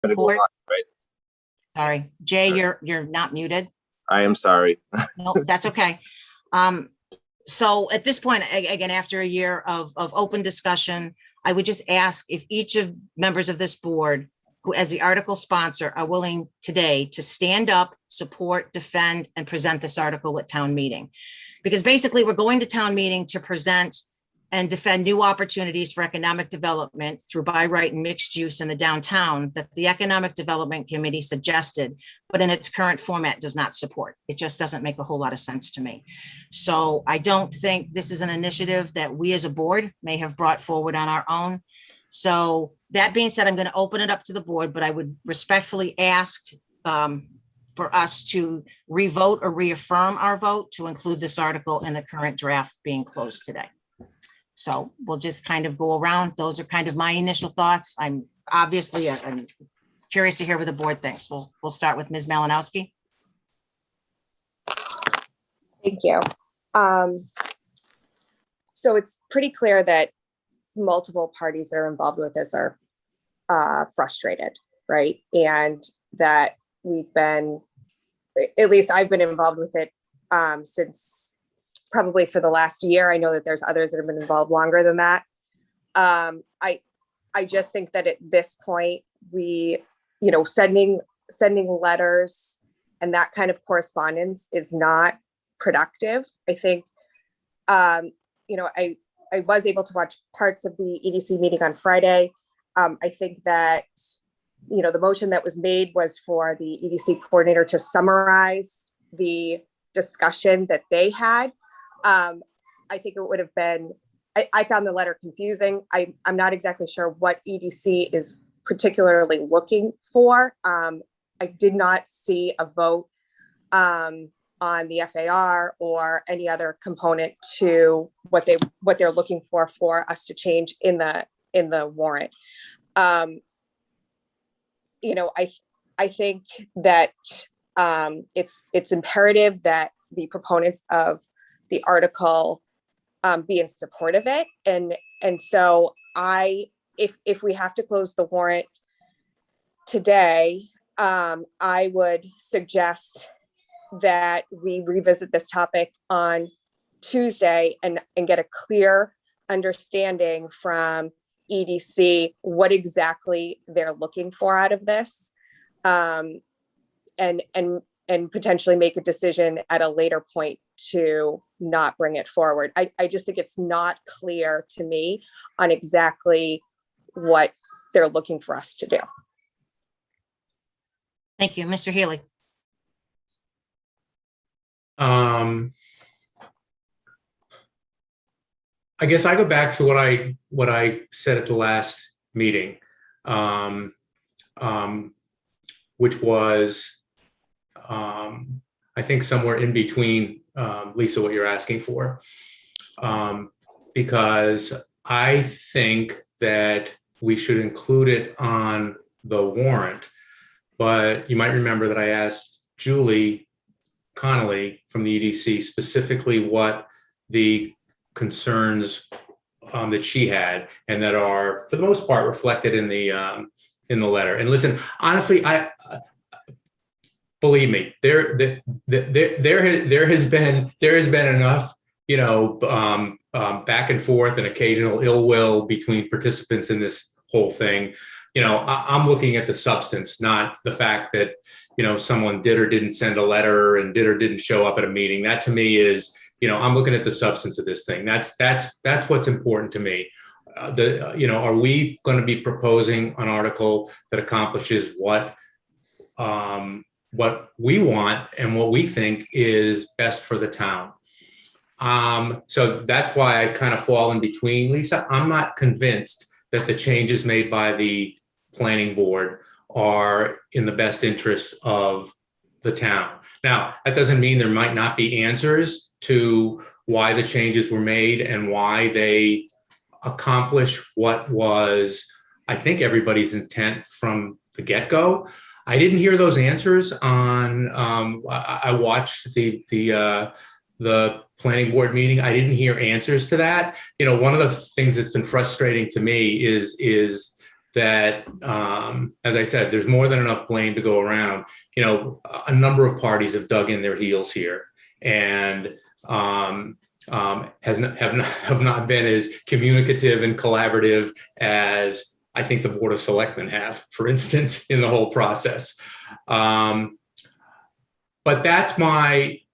Gonna go Board. on, right? Sorry, Jay, you're not muted. I am sorry. No, that's okay. So at this point, again, after a year of open discussion, I would just ask if each of members of this board, who as the article sponsor, are willing today to stand up, support, defend, and present this article at town meeting. Because basically we're going to town meeting to present and defend new opportunities for economic development through by right and mixed use in the downtown that the Economic Development Committee suggested, but in its current format does not support. It just doesn't make a whole lot of sense to me. So I don't think this is an initiative that we as a board may have brought forward on our own. So that being said, I'm going to open it up to the board, but I would respectfully ask for us to revote or reaffirm our vote to include this article in the current draft being closed today. So we'll just kind of go around. Those are kind of my initial thoughts. I'm obviously I'm curious to hear what the board thinks. We'll start with Ms. Malinowski. Thank you. So it's pretty clear that multiple parties that are involved with this are frustrated, right? And that we've been, at least I've been involved with it since probably for the last year. I know that there's others that have been involved longer than that. I just think that at this point, we, sending letters and that kind of correspondence is not productive. I think, I was able to watch parts of the EDC meeting on Friday. I think that, the motion that was made was for the EDC coordinator to summarize the discussion that they had. I think it would have been, I found the letter confusing. I'm not exactly sure what EDC is particularly looking for. I did not see a vote on the FAR or any other component to what they're looking for us to change in the warrant. I think that it's imperative that the proponents of the article be in support of it. And so if we have to close the warrant today, I would suggest that we revisit this topic on Tuesday and get a clear understanding from EDC what exactly they're looking for out of this, and potentially make a decision at a later point to not bring it forward. I just think it's not clear to me on exactly what they're looking for us to do. Thank you. Mr. Healy. I guess I go back to what I said at the last meeting, which was, I think somewhere in between, Lisa, what you're asking for, because I think that we should include it on the warrant. But you might remember that I asked Julie Connolly from the EDC specifically what the concerns that she had, and that are for the most part reflected in the letter. And listen, honestly, believe me, there has been enough, back and forth and occasional ill will between participants in this whole thing. I'm looking at the substance, not the fact that, someone did or didn't send a letter and did or didn't show up at a meeting. That to me is, I'm looking at the substance of this thing. That's what's important to me. Are we going to be proposing an article that accomplishes what we want and what we think is best for the town? So that's why I kind of fall in between, Lisa. I'm not convinced that the changes made by the planning board are in the best interests of the town. Now, that doesn't mean there might not be answers to why the changes were made and why they accomplish what was, I think, everybody's intent from the get-go. I didn't hear those answers on, I watched the planning board meeting. I didn't hear answers to that. One of the things that's been frustrating to me is that, as I said, there's more than enough blame to go around. You know, a number of parties have dug in their heels here, and have not been as communicative and collaborative as I think the Board of Selectmen have, for instance, in the whole process. But that's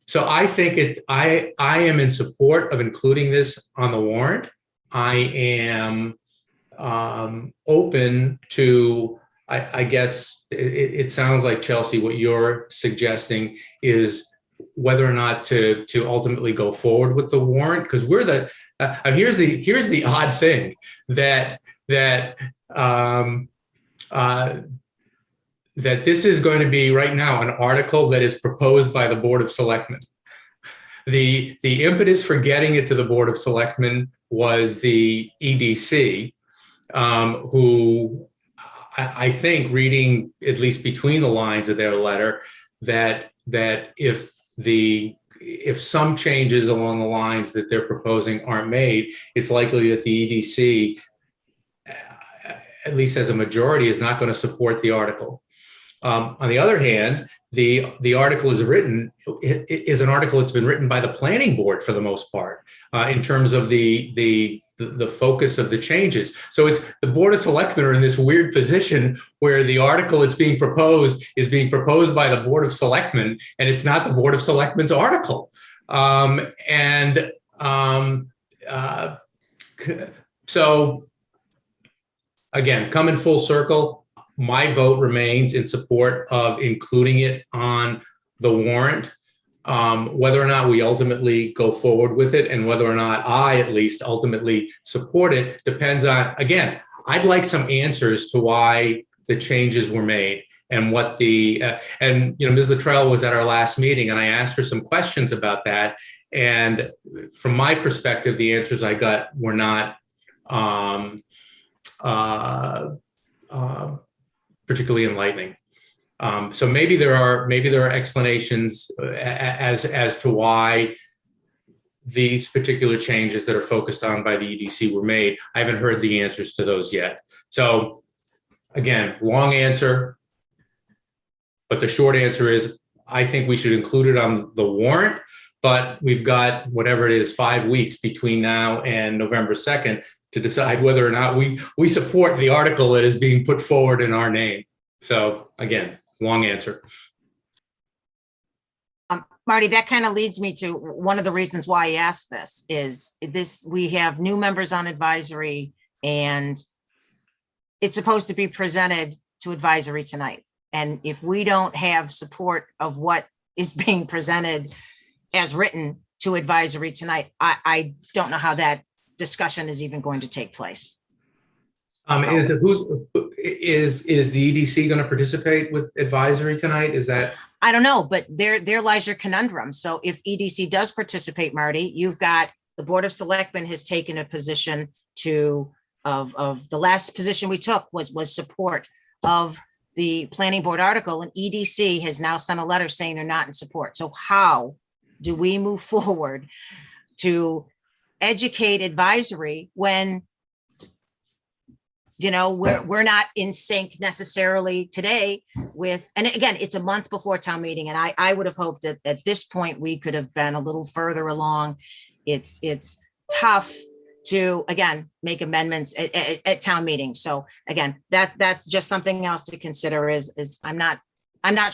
so I think I am in support of including this on the warrant. I am open to, I guess it sounds like, Chelsea, what you're suggesting is whether or not to ultimately go forward with the warrant, because we're here's the odd thing that this is going to be right now an article that is proposed by the Board of Selectmen. The impetus for getting it to the Board of Selectmen was the EDC, who I think, reading at least between the lines of their letter, that if some changes along the lines that they're proposing aren't made, it's likely that the EDC, at least as a majority, is not going to support the article. On the other hand, the article is an article that's been written by the planning board for the most part, in terms of the focus of the changes. So it's the Board of Selectmen are in this weird position where the article that's being proposed is being proposed by the Board of Selectmen, and it's not the Board of Selectmen's article. So again, coming full circle, my vote remains in support of including it on the warrant. Whether or not we ultimately go forward with it, and whether or not I at least ultimately support it, depends on, again, I'd like some answers to why the changes were made, and what and Ms. Luttrell was at our last meeting, and I asked her some questions about that. And from my perspective, the answers I got were not particularly enlightening. So maybe there are explanations as to why these particular changes that are focused on by the EDC were made. I haven't heard the answers to those yet. So again, long answer, but the short answer is I think we should include it on the warrant, but we've got whatever it is, 5 weeks between now and November 2nd to decide whether or not we support the article that is being put forward in our name. So again, long answer. Marty, that kind of leads me to one of the reasons why I asked this. We have new members on advisory, and it's supposed to be presented to advisory tonight. And if we don't have support of what is being presented as written to advisory tonight, I don't know how that discussion is even going to take place. Is the EDC going to participate with advisory tonight? Is that? I don't know, but there lies your conundrum. So if EDC does participate, Marty, you've got the Board of Selectmen has taken a position of the last position we took was support of the planning board article, and EDC has now sent a letter saying they're not in support. So how do we move forward to educate advisory when we're not in sync necessarily today with, and again, it's a month before town meeting. And I would have hoped that at this point we could have been a little further along. It's tough to, again, make amendments at town meeting. So again, that's just something else to consider is I'm not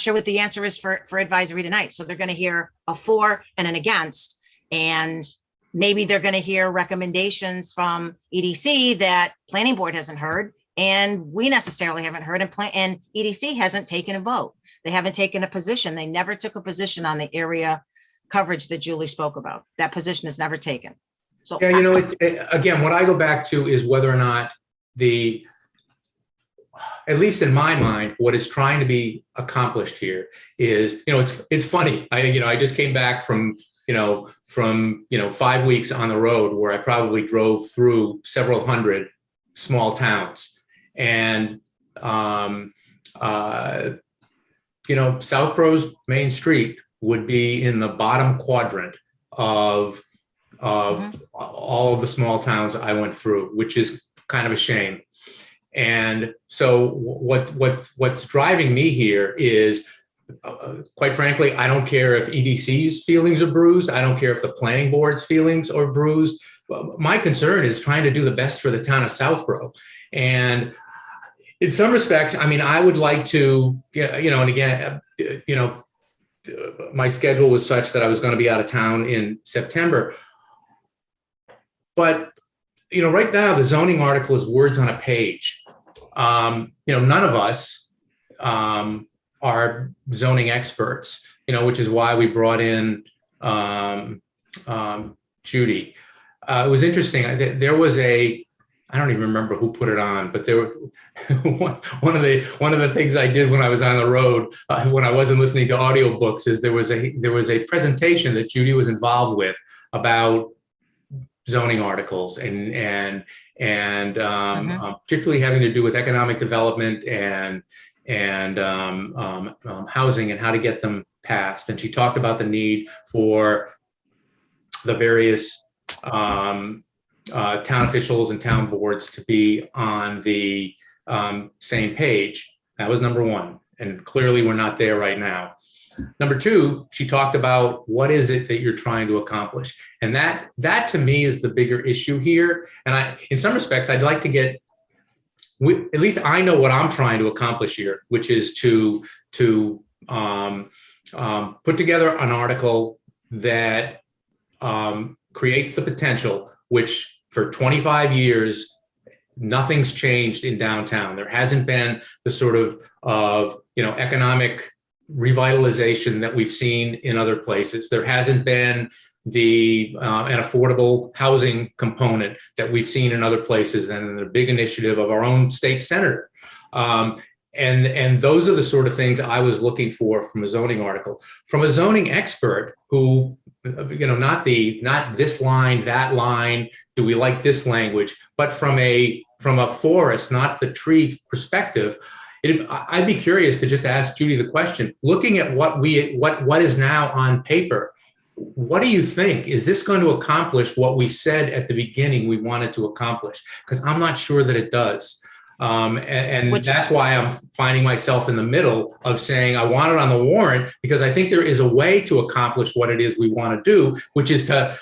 sure what the answer is for advisory tonight. So they're going to hear a for and an against, and maybe they're going to hear recommendations from EDC that planning board hasn't heard, and we necessarily haven't heard, and EDC hasn't taken a vote. They haven't taken a position. They never took a position on the area coverage that Julie spoke about. That position is never taken. So yeah, again, what I go back to is whether or not at least in my mind, what is trying to be accomplished here is, it's funny. I just came back from 5 weeks on the road where I probably drove through several hundred small towns, and Southborough's Main Street would be in the bottom quadrant of all of the small towns I went through, which is kind of a shame. And so what's driving me here is, quite frankly, I don't care if EDC's feelings are bruised. I don't care if the planning board's feelings are bruised. My concern is trying to do the best for the town of Southborough. And in some respects, I mean, I would like to, and again, my schedule was such that I was going to be out of town in September. But, right now, the zoning article is words on a page. None of us are zoning experts, which is why we brought in Judy. It was interesting. There was I don't even remember who put it on, but there were one of the things I did when I was on the road, when I wasn't listening to audiobooks, is there was a presentation that Judy was involved with about zoning articles and particularly having to do with economic development and housing and how to get them passed. And she talked about the need for the various town officials and town boards to be on the same page. That was number one. And clearly we're not there right now. Number two, she talked about what is it that you're trying to accomplish. And that to me is the bigger issue here. And in some respects, I'd like to get, at least I know what I'm trying to accomplish here, which is to put together an article that creates the potential, which for 25 years, nothing's changed in downtown. There hasn't been the sort of economic revitalization that we've seen in other places. There hasn't been an affordable housing component that we've seen in other places, and the big initiative of our own state senator. And those are the sort of things I was looking for from a zoning article, from a zoning expert who, not this line, that line, do we like this language, but from a forest, not the tree perspective. I'd be curious to just ask Judy the question, looking at what is now on paper, what do you think? Is this going to accomplish what we said at the beginning we wanted to accomplish? Because I'm not sure that it does. That's why I'm finding myself in the middle of saying I want it on the warrant, because I think there is a way to accomplish what it is we want to do, which is to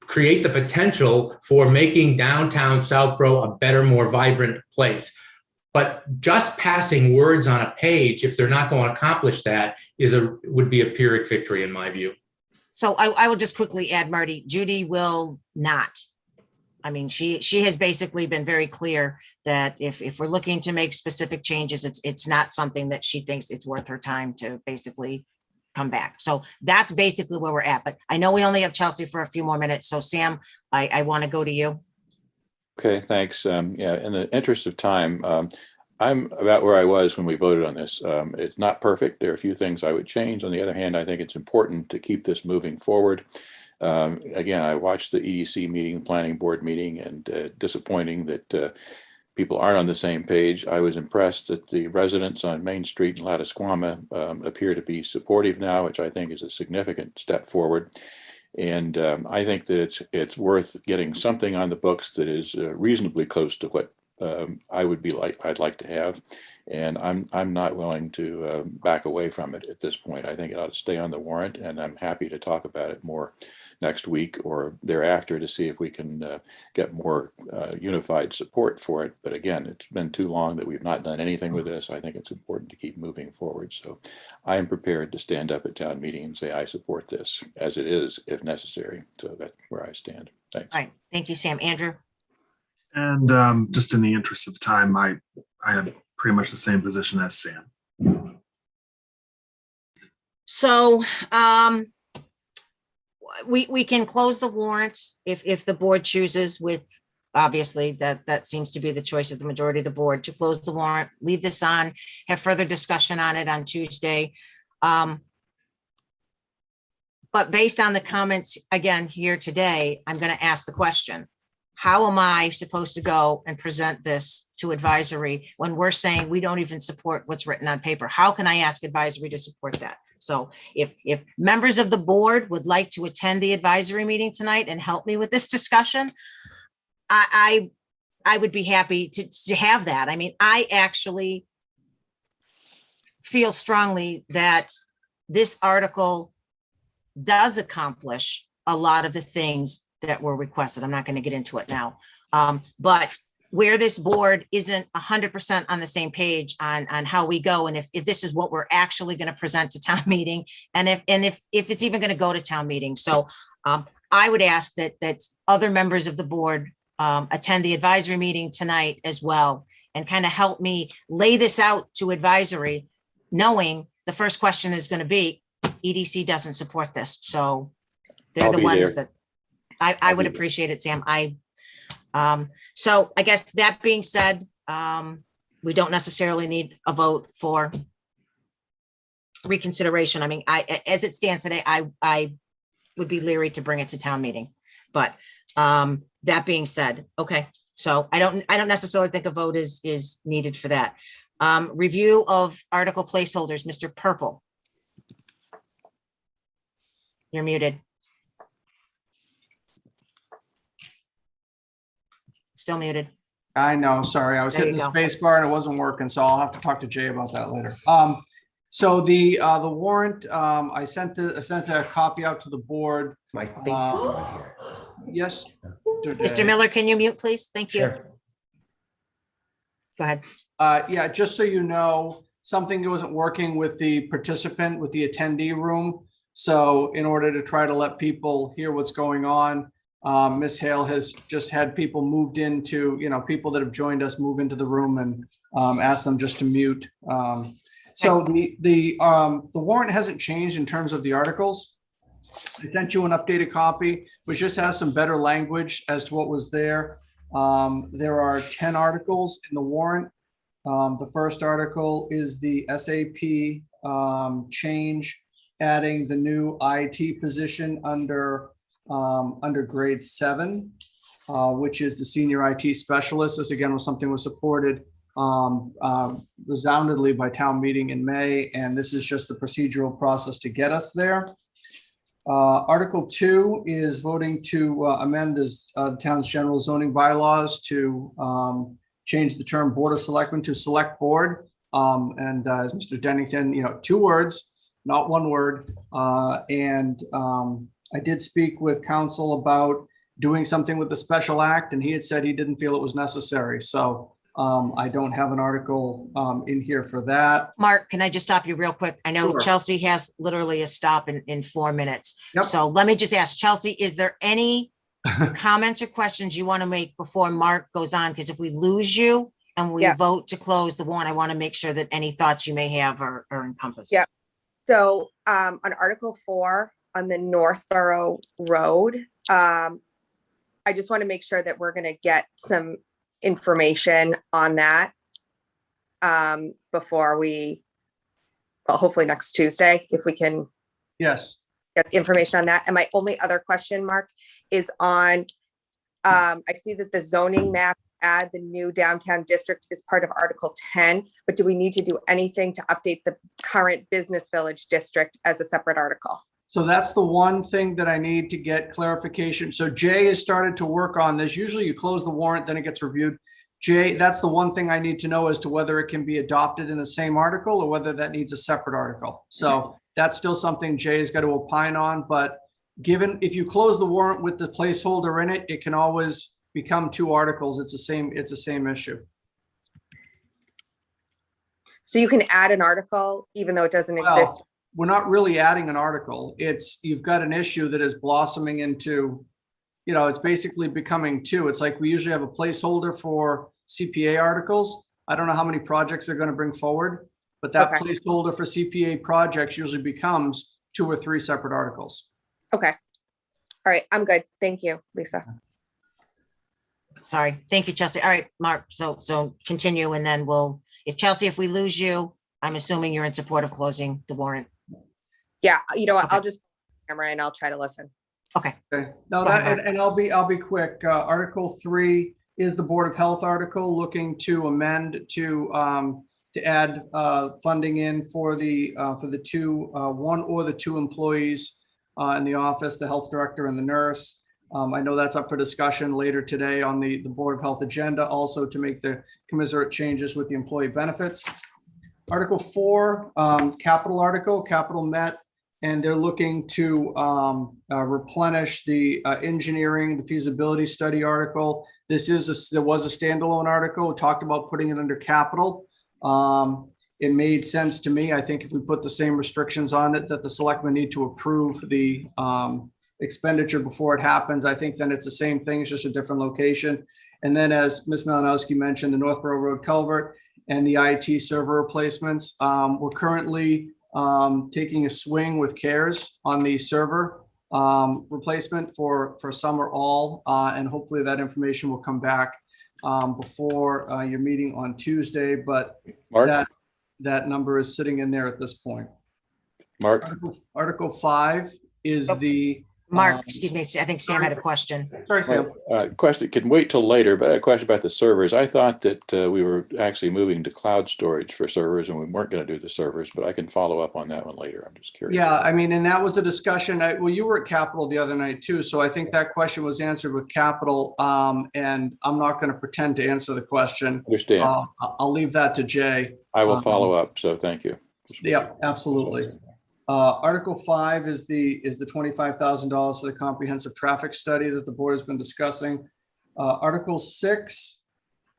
create the potential for making downtown Southborough a better, more vibrant place. But just passing words on a page, if they're not going to accomplish that, would be a Pyrrhic victory in my view. So I will just quickly add, Marty, Judy will not. I mean, she has basically been very clear that if we're looking to make specific changes, it's not something that she thinks it's worth her time to basically come back. So that's basically where we're at. But I know we only have Chelsea for a few more minutes. So Sam, I want to go to you. Okay, thanks. In the interest of time, I'm about where I was when we voted on this. It's not perfect. There are a few things I would change. On the other hand, I think it's important to keep this moving forward. Again, I watched the EDC meeting, planning board meeting, and disappointing that people aren't on the same page. I was impressed that the residents on Main Street in Lattisquama appear to be supportive now, which I think is a significant step forward. And I think that it's worth getting something on the books that is reasonably close to what I'd like to have, and I'm not willing to back away from it at this point. I think it ought to stay on the warrant, and I'm happy to talk about it more next week or thereafter to see if we can get more unified support for it. But again, it's been too long that we've not done anything with this. I think it's important to keep moving forward. So I am prepared to stand up at town meeting and say I support this as it is if necessary. So that's where I stand. Thanks. All right. Thank you, Sam. Andrew? And just in the interest of time, I had pretty much the same position as Sam. So we can close the warrant if the board chooses, with obviously that seems to be the choice of the majority of the board, to close the warrant, leave this on, have further discussion on it on Tuesday. But based on the comments again here today, I'm going to ask the question. How am I supposed to go and present this to advisory when we're saying we don't even support what's written on paper? How can I ask advisory to support that? So if members of the board would like to attend the advisory meeting tonight and help me with this discussion, I I would be happy to have that. I mean, I actually feel strongly that this article does accomplish a lot of the things that were requested. I'm not going to get into it now. But where this board isn't 100% on the same page on how we go, and if this is what we're actually going to present to town meeting, and if it's even going to go to town meeting. So I would ask that other members of the board attend the advisory meeting tonight as well, and kind of help me lay this out to advisory, knowing the first question is going to be, EDC doesn't support this. So they're I'll the be ones there. that I would be there. appreciate it, Sam. So I guess that being said, we don't necessarily need a vote for reconsideration. I mean, as it stands today, I would be leery to bring it to town meeting, but that being said, okay. So I don't necessarily think a vote is needed for that. Review of article placeholders, Mr. Purple. You're muted. Still muted. I know, sorry, I was There hitting you the go. space bar and it wasn't working, so I'll have to talk to Jay about that later. So the warrant, I sent a copy out to the board. My face is on here. Yes. Mr. Miller, can you mute, please? Thank you. Sure. Go ahead. Yeah, just so you know, something wasn't working with the participant, with the attendee room. So in order to try to let people hear what's going on, Ms. Hale has just had people moved into, people that have joined us move into the room and ask them just to mute. So the warrant hasn't changed in terms of the articles. I sent you an updated copy, which just has some better language as to what was there. There are 10 articles in the warrant. The first article is the SAP change, adding the new IT position under grade 7, which is the senior IT specialist. This again was something was supported resoundingly by town meeting in May, and this is just the procedural process to get us there. Article 2 is voting to amend the town's general zoning bylaws to change the term Board of Selectmen to Select Board. And as Mr. Dennington, 2 words, not 1 word. I did speak with counsel about doing something with the special act, and he had said he didn't feel it was necessary. So I don't have an article in here for that. Mark, can I just stop you real quick? I know Sure. Chelsea has literally a stop in 4 minutes. Yep. So let me just ask Chelsea, is there any comments or questions you want to make before Mark goes on? Because if we lose you and we Yeah. vote to close the warrant, I want to make sure that any thoughts you may have are encompassed. Yeah. So on Article 4 on the Northborough Road, I just want to make sure that we're going to get some information on that before hopefully next Tuesday, if we can Yes. get the information on that. And my only other question, Mark, is on, I see that the zoning map add the new downtown district is part of Article 10, but do we need to do anything to update the current business village district as a separate article? So that's the one thing that I need to get clarification. So Jay has started to work on this. Usually you close the warrant, then it gets reviewed. Jay, that's the one thing I need to know as to whether it can be adopted in the same article or whether that needs a separate article. So that's still something Jay's got to opine on, but given if you close the warrant with the placeholder in it, it can always become 2 articles. It's the same issue. So you can add an article even though it doesn't Well, exist. we're not really adding an article. You've got an issue that is blossoming into, it's basically becoming 2. It's like we usually have a placeholder for CPA articles. I don't know how many projects they're going to bring forward, but that Okay. placeholder for CPA projects usually becomes 2 or 3 separate articles. Okay. All right, I'm good. Thank you, Lisa. Sorry. Thank you, Chelsea. All right, Mark. So continue, and then if we lose you, I'm assuming you're in support of closing the warrant. Yeah, what, Okay. I'll just camera and I'll try to listen. Okay. Okay. No, Go ahead, and I'll be quick. Article 3 is the Board of Health article looking to amend to add funding in for the 1 or the 2 employees in the office, the health director and the nurse. I know that's up for discussion later today on the Board of Health agenda, also to make the commensurate changes with the employee benefits. Article 4, capital article, capital met, and they're looking to replenish the engineering, the feasibility study article. There was a standalone article, we talked about putting it under capital. It made sense to me. I think if we put the same restrictions on it, that the selectmen need to approve the expenditure before it happens. I think then it's the same thing, it's just a different location. And then as Ms. Malinowski mentioned, the Northborough Road culvert and the IT server replacements. We're currently taking a swing with CARES on the server replacement for some or all, and hopefully that information will come back before your meeting on Tuesday, but Mark? that number is sitting in there at this point. Mark? Article 5 is the Mark, excuse me, I think Sam had a question. sorry, Sam. Question can wait till later, but I had a question about the servers. I thought that we were actually moving to cloud storage for servers and we weren't going to do the servers, but I can follow up on that one later. I'm just curious. Yeah, I mean, and that was a discussion. Well, you were at Capitol the other night too, so I think that question was answered with Capitol. And I'm not going to pretend to answer the question. Understand. I'll leave that to Jay. I will follow up. So thank you. Yeah, absolutely. Article 5 is the $25,000 for the comprehensive traffic study that the board has been discussing. Article 6,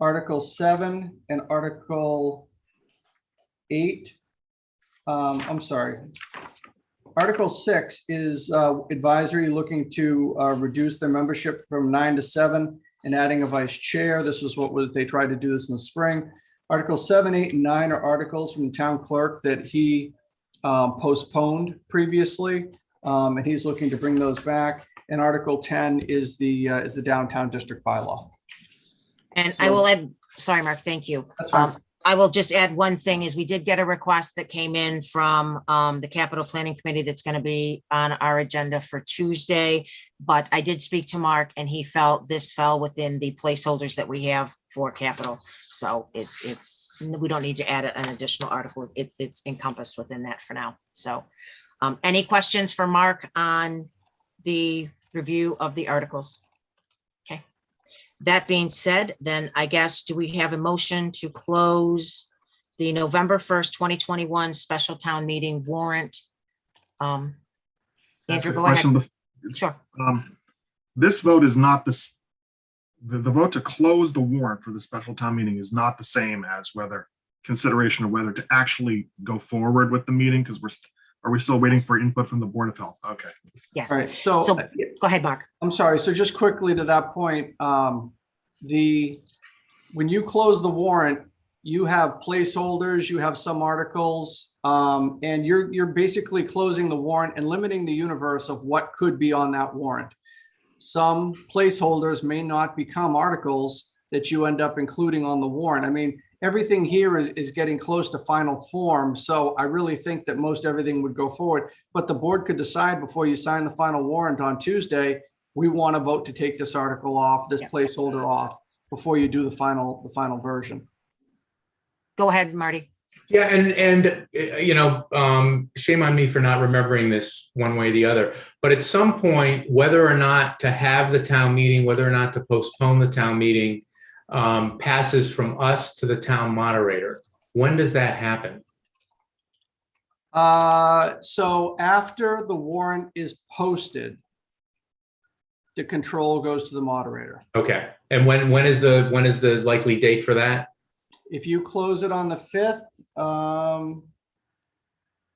Article 7, and Article 8. I'm sorry. Article 6 is advisory, looking to reduce their membership from 9 to 7 and adding a vice chair. This is they tried to do this in the spring. Article 7, 8, and 9 are articles from the town clerk that he postponed previously, and he's looking to bring those back. And Article 10 is the downtown district bylaw. And I will add, sorry, Mark, thank you. That's fine. I will just add one thing is we did get a request that came in from the Capital Planning Committee that's going to be on our agenda for Tuesday. But I did speak to Mark and he felt this fell within the placeholders that we have for capital. So we don't need to add an additional article. It's encompassed within that for now. So any questions for Mark on the review of the articles? Okay. That being said, then I guess, do we have a motion to close the November 1st, 2021 special town meeting warrant? Andrew, go ahead. Sure. This vote is not the vote to close the warrant for the special town meeting is not the same as consideration of whether to actually go forward with the meeting, because are we still waiting for input from the Board of Health? Okay. Yes. All right. So go ahead, Mark. I'm sorry. So just quickly to that point, when you close the warrant, you have placeholders, you have some articles, and you're basically closing the warrant and limiting the universe of what could be on that warrant. Some placeholders may not become articles that you end up including on the warrant. I mean, everything here is getting close to final form. So I really think that most everything would go forward, but the board could decide before you sign the final warrant on Tuesday, we want to vote to take this article off, this placeholder off, before you do the final version. Go ahead, Marty. Yeah, and shame on me for not remembering this one way or the other. But at some point, whether or not to have the town meeting, whether or not to postpone the town meeting, passes from us to the town moderator. When does that happen? So after the warrant is posted, the control goes to the moderator. Okay. And when is the likely date for that? If you close it on the 5th,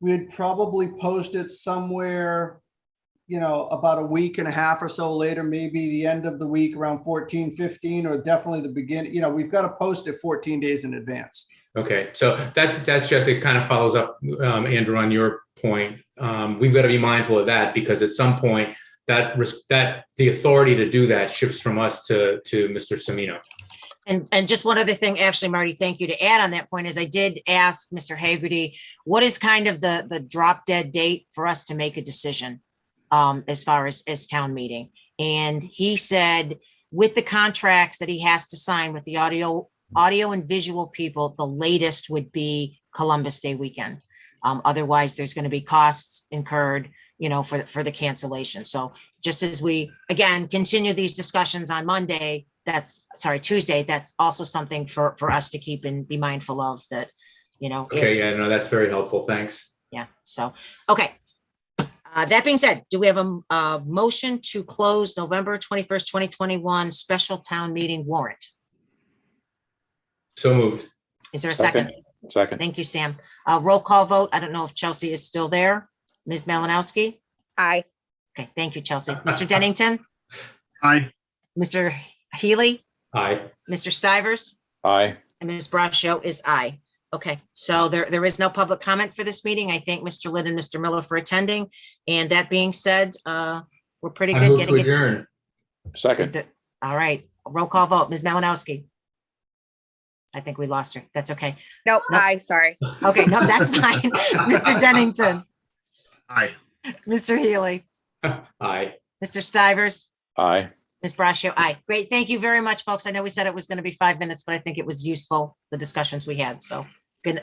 we'd probably post it somewhere, about a week and a half or so later, maybe the end of the week around 14, 15, or definitely the beginning. We've got to post it 14 days in advance. Okay. So that's just, it kind of follows up, Andrew, on your point. We've got to be mindful of that, because at some point that the authority to do that shifts from us to Mr. Semino. And just one other thing, actually, Marty, thank you, to add on that point is I did ask Mr. Hagerty, what is kind of the drop dead date for us to make a decision as far as town meeting? And he said with the contracts that he has to sign with the audio and visual people, the latest would be Columbus Day weekend. Otherwise, there's going to be costs incurred, for the cancellation. So just as we, again, continue these discussions on Tuesday, that's also something for us to keep and be mindful of that, Okay, yeah, no, that's very helpful. Thanks. yeah. So, okay. That being said, do we have a motion to close November 21st, 2021 special town meeting warrant? So moved. Is there a second? Second. Thank you, Sam. Roll call vote. I don't know if Chelsea is still there. Ms. Malinowski? Aye. Okay, thank you, Chelsea. Mr. Dennington? Aye. Mr. Healy? Aye. Mr. Stivers? Aye. And Ms. Braccio is aye. Okay, so there is no public comment for this meeting. I thank Mr. Lidd and Mr. Miller for attending. And that being said, we're pretty I good move to getting it. adjourn. Second. All right, roll call vote. Ms. Malinowski? I think we lost her. That's okay. Nope, Nope. aye, sorry. Okay, no, that's fine. Mr. Dennington? Aye. Mr. Healy? Aye. Mr. Stivers? Aye. Ms. Braccio, aye. Great. Thank you very much, folks. I know we said it was going to be 5 minutes, but I think it was useful, the discussions we had. So good.